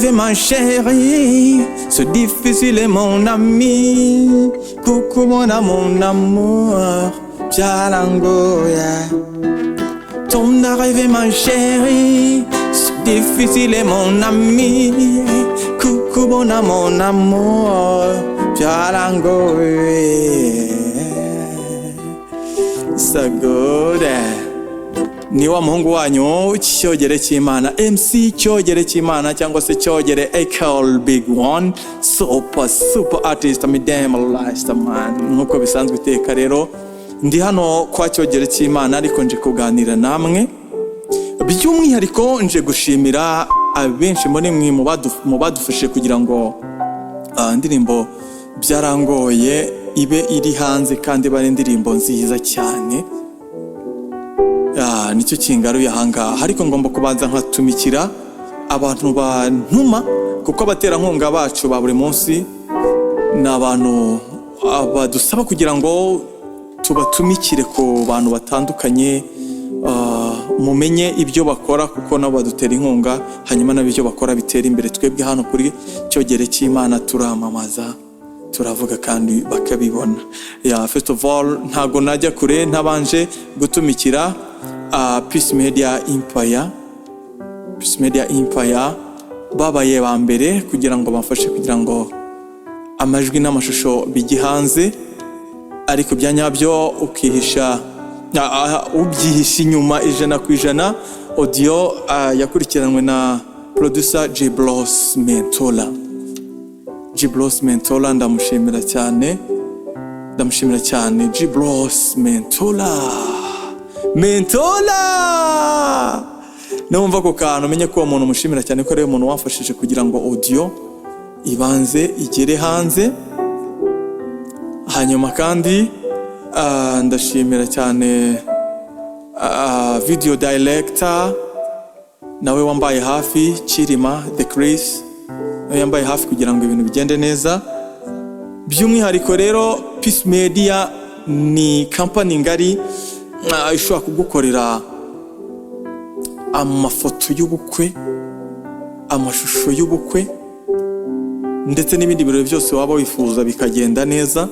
arrivé ma chérie, c'est difficile mon ami. Coucou mon amour, byarangoye. Ton arrivé ma chérie, c'est difficile mon ami. Coucou mon amour, byarangoye. So good. Ni wa muhungu wanyu cyogere cy'Imana, MC cyogere cy'Imana cyangwa se cyogere Equal Big One, super artist midemalized man. Nkuko bisanzwe iteka rero ndi hano kwa cyogere cy'Imana, ariko nje kuganira namwe by'umwihariko, nje gushimira abenshi muri mwe mu badufashe kugira ngo indirimbo byarangoye ibe iri hanze kandi bari indirimbo nziza cyane. Nicyo kingaruye ahangaha, ariko ngomba kubanza nkatumikira abantu bantuma, kuko abaterankunga bacu ba buri munsi ni abantu badusaba kugira ngo tubatumikire ku bantu batandukanye, mumenye ibyo bakora kuko nabo badutera inkunga, hanyuma nabyo bakora bitera imbere. Twebwe hano kuri cyogere cy'Imana turamamaza, turavuga kandi bakabibona. First of all, ntago najya kure ntabanje gutumikira Peace Media Empire babaye ba mbere kugira ngo bafashe kugira ngo amajwi n'amashusho bijye hanze, ariko byanyabyo ukihisha ubyihisha inyuma 100% audio yakurikiranwe na producer Bose Mentola. Ndamushimira cyane Bose Mentola. Numva ko kantu menye ko umuntu mushimira cyane ko ari umuntu wamfashije kugira ngo audio ibanze igere hanze. Hanyuma kandi ndashimira cyane video director nawe wambaye hafi, Kirima the Chris nawe yambaye hafi kugira ngo ibintu bigende neza. By'umwihariko rero Peace Media ni company ngari ishobora kugukorera amafoto y'ubukwe, amashusho y'ubukwe, ndetse n'ibindi birori byose waba wifuza bikagenda neza.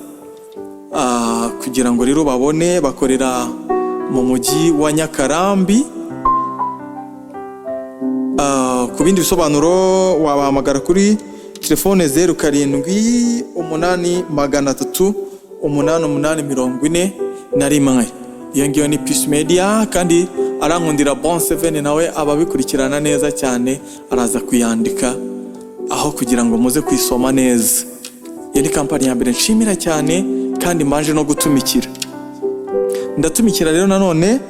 Kugira ngo rero babone, bakorera mu mujyi wa Nyakarambi. Ku bindi bisobanuro wabahamagara kuri telefone 0783888041. Iyo ngiyo ni Peace Media, kandi arankundira Bose nawe ababikurikirana neza cyane, araza kuyandika aho kugira ngo muze kwisoma neza. Iyo ni kampani ya mbere nshimira cyane, kandi mbanje no gutumikira. Ndatumikira rero nanone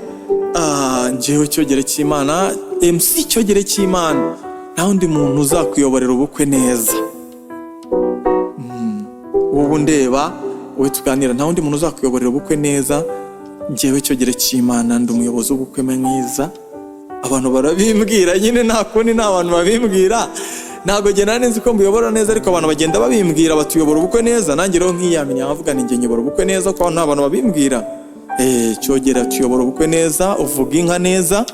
njewe cyogere cy'Imana, MC cyogere cy'Imana, nta undi muntu uzakuyoborera ubukwe neza. Wowe ndeba, wowe tuganira, nta undi muntu uzakuyoborera ubukwe neza. Njewe cyogere cy'Imana ndi umuyobozi w'ubukwe mwiza. Abantu barabimbwira nyine, nta kundi nta abantu babimbwira, ntago gena neza ko mbiyobora neza, ariko abantu bagenda babimbwira batuyobora ubukwe neza. Nanjye rero nkiyamenya avuga ni nge nyobora ubukwe neza, ko nta abantu babimbwira. Cyogera tuyobora ubukwe neza, uvuga inka neza,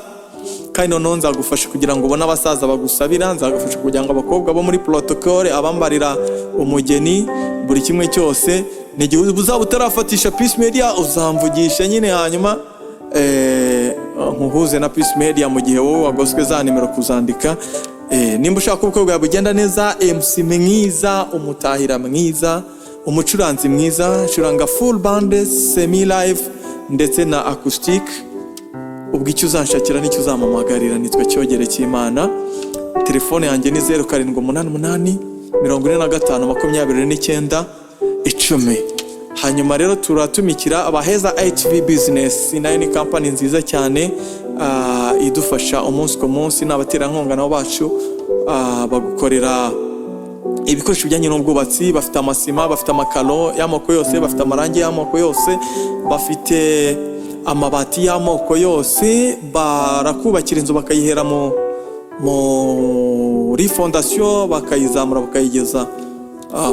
kandi noneho nzagufasha kugira ngo ubone abasaza bagusabira, nzagufasha kugira ngo abakobwa bo muri protocole, abambarira umugeni, buri kimwe cyose. N'igihe uzaba utarafatisha Peace Media uzamvugisha nyine, hanyuma nkuhuze na Peace Media mu gihe wowe wagoswe za nimero kuzandika. Nimba ushaka ubukwe bwawe bugenda neza, MC mwiza, umutahira mwiza, umucuranzi mwiza, curanga full band, semi live ndetse na acoustic, ubwo icyo uzanshakira n'icyo uzampamagarira. Nitwe cyogere cy'Imana. Telefone yanjye ni 0788452910. Hanyuma rero turatumikira abaheza HV Business, nayo ni company nziza cyane idufasha umunsi ku munsi, n'abaterankunga nabo bacu bagukorera ibikoresho bijyanye n'ubwubatsi. Bafite amasima, bafite amakaro y'amoko yose, bafite amarangi y'amoko yose, bafite amabati y'amoko yose. Barakubakira inzu bakayihera muri fondation, bakayizamura bakayigeza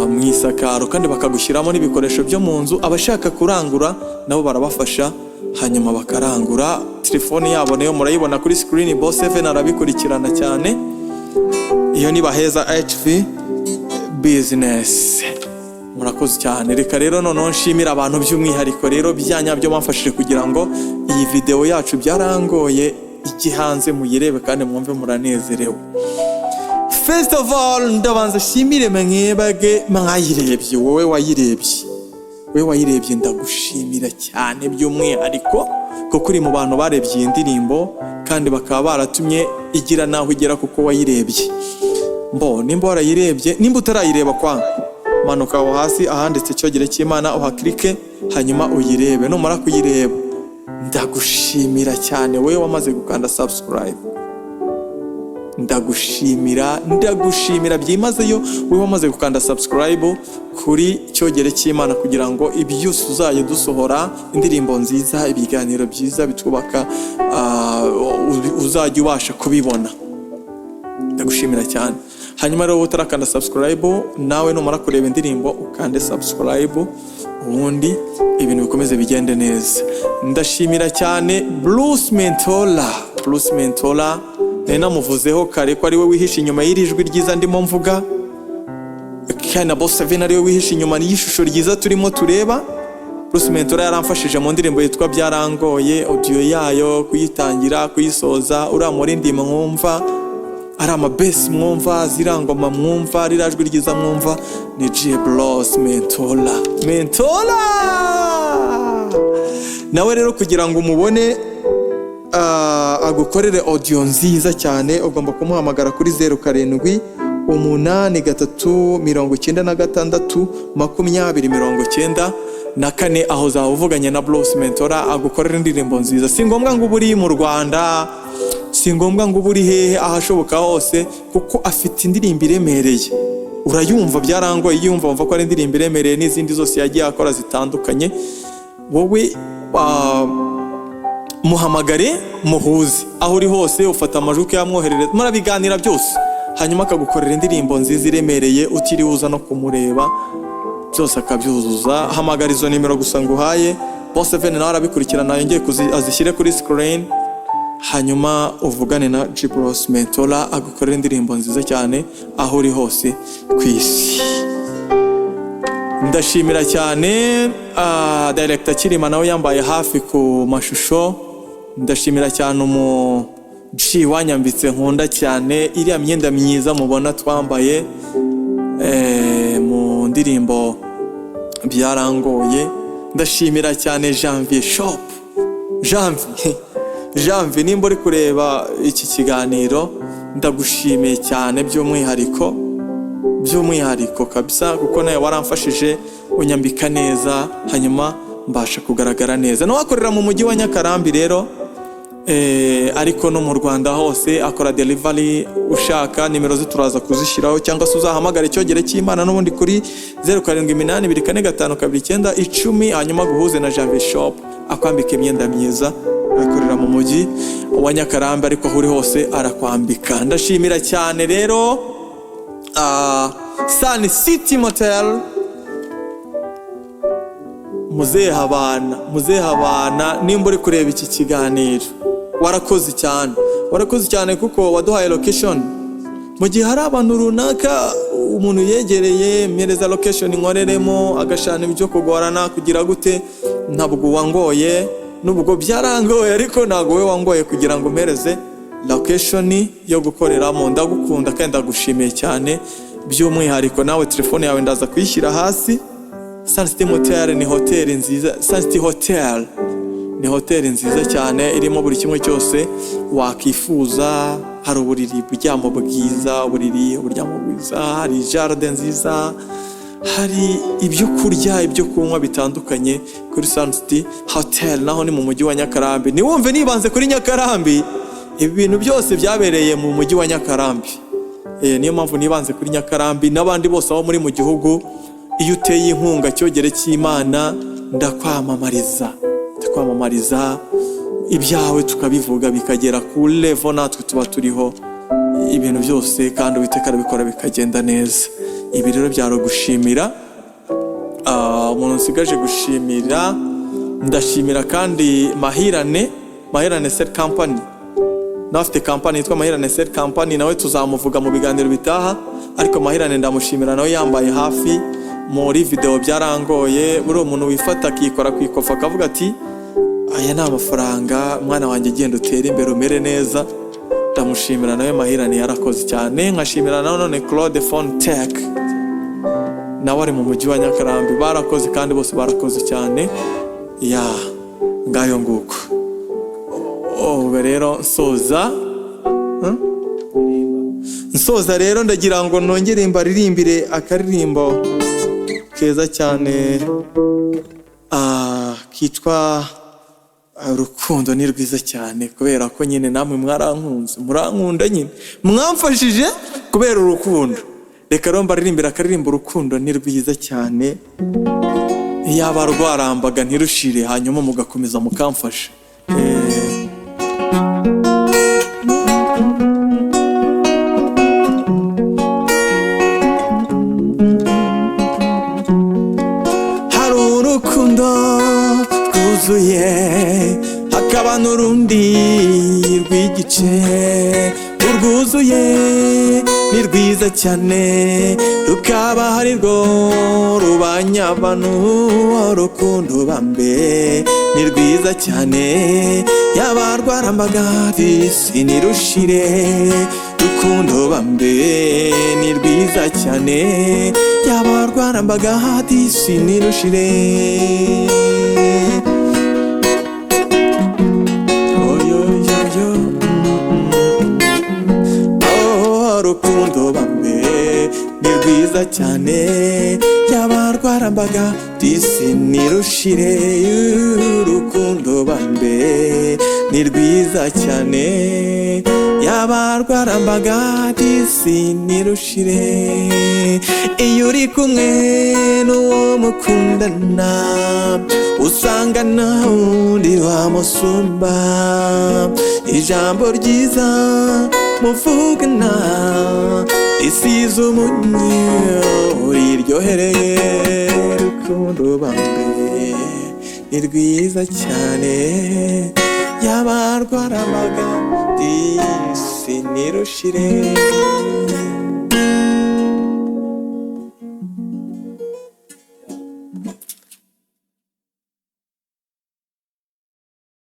mu isakaro, kandi bakagushyiramo n'ibikoresho byo mu nzu. Abashaka kurangura nabo barabafasha, hanyuma bakarangura. Telefone yabo nayo murayibona kuri screen. Bose arabikurikirana cyane. iyo ni Baheza HV business. Murakoze cyane. Reka rero noneho nshimira abantu by'umwihariko rero byanyabyo bamfashije kugira ngo iyi video yacu byarangoye igihanze muyirebe kandi mwumve muranezerewe. First of all, ndabanza shimire mwebage mwayirebye. Wowe wayirebye ndagushimira cyane by'umwihariko kuko uri mu bantu barebye indirimbo kandi bakaba baratumye igira naho igera kuko wayirebye. Nimba warayirebye, nimba utarayireba manuka aho hasi ahanditse cyogere cy'Imana uhaklike hanyuma uyirebe. Numara kuyireba ndagushimira cyane wewe wamaze gukanda subscribe. Ndagushimira byimazeyo wewe wamaze gukanda subscribe kuri cyogere cy'Imana kugira ngo ibyose uzaye dusohora indirimbo nziza, ibiganiro byiza bitubaka uzajya ubasha kubibona. Ndagushimira cyane. Hanyuma rero utarakanda subscribe nawe numara kureba indirimbo ukande subscribe ubundi ibintu bikomeze bigende neza. Ndashimira cyane Bruce Mentora namuvuzeho kare ko ari we wihishe inyuma y'irijwi ryiza ndimo mvuga, kandi Bose ari we wihishe inyuma y'ishusho ryiza turimo tureba. Bruce Mentora yaramfashije mu ndirimbo yitwa Byarangoye, audio yayo kuyitangira kuyisoza uramuri ndimo mwumva ari amabesi mwumva, zirangoma mwumva, rirajwi ryiza mwumva ni Bruce Mentora. Nawe rero kugira ngo umubone agukorere audio nziza cyane ugomba kumuhamagara kuri 0783962094 aho uzavuganye na Bruce Mentora agukorera indirimbo nziza. Si ngombwa ngo uri mu Rwanda, si ngombwa ngo uri hehe, ahashoboka hose kuko afite indirimbo iremereye. Urayumva Byarangoye, yumva ko ari indirimbo iremereye n'izindi zose yagiye akora zitandukanye. Wowe muhamagare muhuze aho uri hose, ufata amajwi yamwoherereza murabiganira byose, hanyuma akagukorera indirimbo nziza iremereye utiriwe uza no kumureba, byose akabyuzuza. Hamagara izo nimero gusa nguhaye, Bose nawe arabikurikirana yongeye azishyire kuri screen, hanyuma uvugane na Bruce Mentora agukorera indirimbo nziza cyane aho uri hose ku isi. Ndashimira cyane director Kirima nawe yambaye hafi ku mashusho. Ndashimira cyane umuji wanyambitse nkunda cyane, iriya myenda myiza mubona twambaye mu ndirimbo Byarangoye. Ndashimira cyane Janvier Shop. Janvier nimba uri kureba iki kiganiro ndagushimiye cyane by'umwihariko kabisa kuko nawe waramfashije unyambika neza hanyuma mbasha kugaragara neza. Nawakorera mu mujyi wa Nyakarambi rero ariko no mu Rwanda hose akora delivery. Ushaka nimero zituraza kuzishyiraho cyangwa se uzahamagara cyogere cy'Imana n'ubundi kuri 0782452910 hanyuma guhuze na Janvier Shop akwambika imyenda myiza. Akorera mu mujyi wa Nyakarambi ariko aho uri hose arakwambika. Ndashimira cyane rero Sun City Motel, muzehe abana nimba uri kureba iki kiganiro warakoze cyane kuko waduhaye location mu gihe hari abantu runaka umuntu yegereye mpereza location nkoreremo agashana ibyo kugorana kugira gute. Ntabwo wangoye, nubwo byarangoye ariko ntabwo we wangoye kugira ngo mpereze location yo gukoreramo. Ndagukunda kandi ndagushimiye cyane by'umwihariko. Nawe telefone yawe ndaza kuyishyira hasi. Sun City Motel ni hoteli nziza. Sun City Hotel ni hoteli nziza cyane irimo buri kimwe cyose wakifuza. Hari uburiri buryamo bwiza, hari jardin nziza, hari ibyo kurya ibyo kunywa bitandukanye kuri Sun City Hotel. Naho ni mu mujyi wa Nyakarambi. Niwumve nibanze kuri Nyakarambi, ibi bintu byose byabereye mu mujyi wa Nyakarambi. Niyo mpamvu nibanze kuri Nyakarambi. N'abandi bose aho muri mu gihugu, iyo uteye inkunga cyogere cy'Imana ndakwamamariza ibyawe tukabivuga bikagera ku level natwe tuba turiho ibintu byose, kandi Uwiteka arabikora bikagenda neza. Ibi rero byaro gushimira umuntu nsigaje gushimira. Ndashimira kandi Mahirane Set Company n'afite company yitwa Mahirane Sell Company, nawe tuzamuvuga mu biganiro bitaha. Ariko Mahirane ndamushimira nawe yambaye hafi muri video byarangoye. Buri umuntu wifata akikora kwikofa akavuga ati aya ni amafaranga mwana wanjye genda utere imbere umere neza. Ndamushimira nawe Mahirane yarakoze cyane. Nkashimira none Claude Fontech nawe ari mu mujyi wa Nyakarambi, barakoze kandi bose barakoze cyane. Ya ngayo nguko. Rero nsoza rero ndagira ngo nongere mbaririmbire akaririmbo keza cyane kitwa urukundo ni rwiza cyane, kubera ko nyine namwe mwarankunze murankunda nyine mwamfashije kubera urukundo. Reka rero mbaririmbira akaririmbo urukundo ni rwiza cyane, yaba rwarambaga ntirushire hanyuma mugakomeza mukamfasha. Hari urukundo rwuzuye hakaba n'urundi rw'igice, urwuzuye ni rwiza cyane rukaba hari rwo rubanya abantu. Urukundo bambe ni rwiza cyane yaba rwarambaga disi nirushire. Rukundo bambe ni rwiza cyane yaba rwarambaga disi nirushire. Rukundo bambe ni rwiza cyane yaba rwarambaga disi nirushire. Rukundo bambe ni rwiza cyane yaba rwarambaga disi nirushire. Iyo uri kumwe n'uwo mukundana usanga nta wundi wamusumba. Ijambo ryiza muvugana risize umunyu riryohereye. Rukundo bambe ni rwiza cyane yaba rwarambaga disi nirushire.